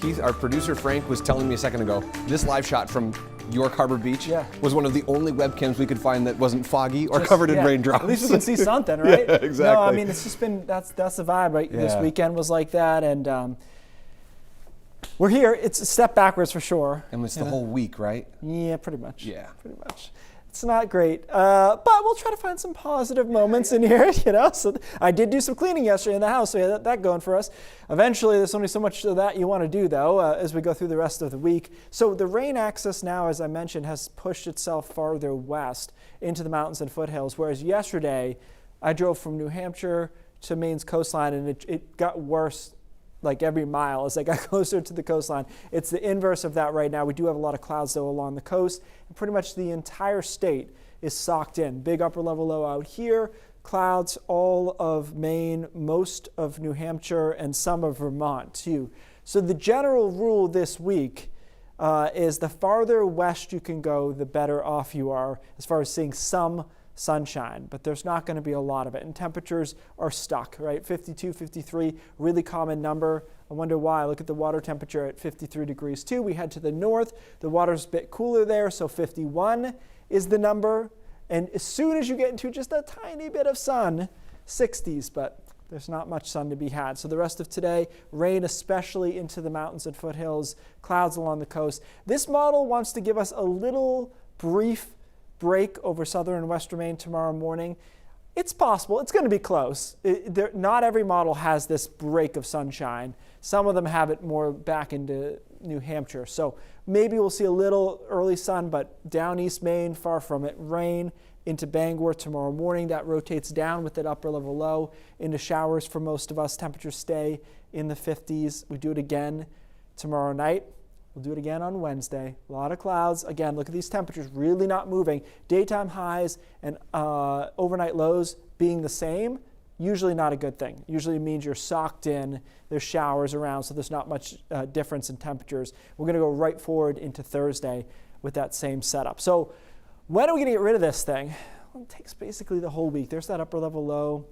Keith, our producer Frank was telling me a second ago, this live shot from York Harbor Beach was one of the only webcams we could find that wasn't foggy or covered in raindrops. At least we can see something, right? Yeah, exactly. No, I mean, it's just been, that's the vibe, right? This weekend was like that, and we're here. It's a step backwards for sure. And it's the whole week, right? Yeah, pretty much. Yeah. Pretty much. It's not great, but we'll try to find some positive moments in here, you know. So I did do some cleaning yesterday in the house, so we had that going for us. Eventually, there's only so much of that you want to do, though, as we go through the rest of the week. So the rain axis now, as I mentioned, has pushed itself farther west into the mountains and foothills, whereas yesterday I drove from New Hampshire to Maine's coastline, and it got worse like every mile as I got closer to the coastline. It's the inverse of that right now. We do have a lot of clouds, though, along the coast. And pretty much the entire state is socked in. Big upper level low out here, clouds all of Maine, most of New Hampshire, and some of Vermont, too. So the general rule this week is the farther west you can go, the better off you are as far as seeing some sunshine, but there's not going to be a lot of it. And temperatures are stuck, right? 52, 53, really common number. I wonder why. Look at the water temperature at 53 degrees too. We head to the north. The water's a bit cooler there, so 51 is the number. And as soon as you get into just a tiny bit of sun, 60s, but there's not much sun to be had. So the rest of today, rain especially into the mountains and foothills, clouds along the coast. This model wants to give us a little brief break over southern and western Maine tomorrow morning. It's possible. It's going to be close. Not every model has this break of sunshine. Some of them have it more back into New Hampshire. So maybe we'll see a little early sun, but down east Maine, far from it. Rain into Bangor tomorrow morning. That rotates down with that upper level low into showers for most of us. Temperatures stay in the 50s. We do it again tomorrow night. We'll do it again on Wednesday. A lot of clouds. Again, look at these temperatures really not moving. Daytime highs and overnight lows being the same, usually not a good thing. Usually means you're socked in. There's showers around, so there's not much difference in temperatures. We're going to go right forward into Thursday with that same setup. So when are we going to get rid of this thing? Well, it takes basically the whole week. There's that upper level low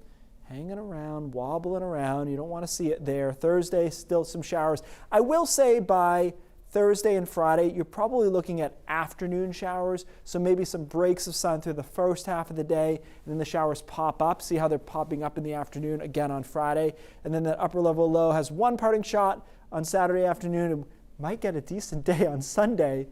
hanging around, wobbling around. You don't want to see it there. Thursday, still some showers. I will say by Thursday and Friday, you're probably looking at afternoon showers, so maybe some breaks of sun through the first half of the day, and then the showers pop up. See how they're popping up in the afternoon again on Friday, and then that upper level low has one parting shot on Saturday afternoon, and might get a decent day on Sunday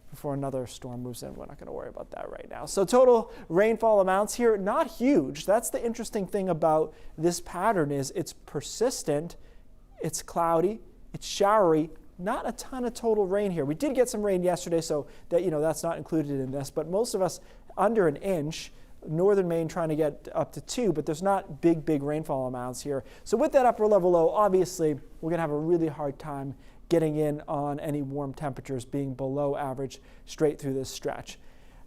before another storm moves in. We're not going to worry about that right now. So total rainfall amounts here, not huge. That's the interesting thing about this pattern is it's persistent, it's cloudy, it's showery. Not a ton of total rain here. We did get some rain yesterday, so that that's not included in this, but most of us under an inch. Northern Maine trying to get up to 2, but there's not big rainfall amounts here. So with that upper level low, obviously we're going to have a really hard time getting in on any warm temperatures being below average straight through this stretch.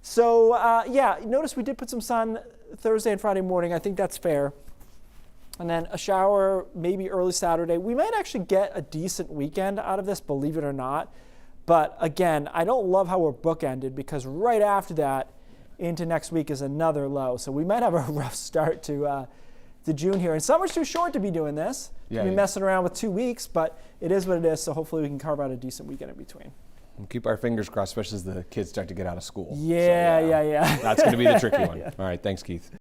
So notice we did put some sun Thursday and Friday morning. I think that's fair. And then a shower maybe early Saturday. We might actually get a decent weekend out of this, believe it or not. But again, I don't love how we're bookended because right after that into next week is another low. So we might have a rough start to June here. And summer's too short to be doing this. To be messing around with 2 weeks, but it is what it is. So hopefully we can carve out a decent weekend in between. We'll keep our fingers crossed, especially as the kids start to get out of school. Yeah. That's going to be the tricky one. All right, thanks, Keith.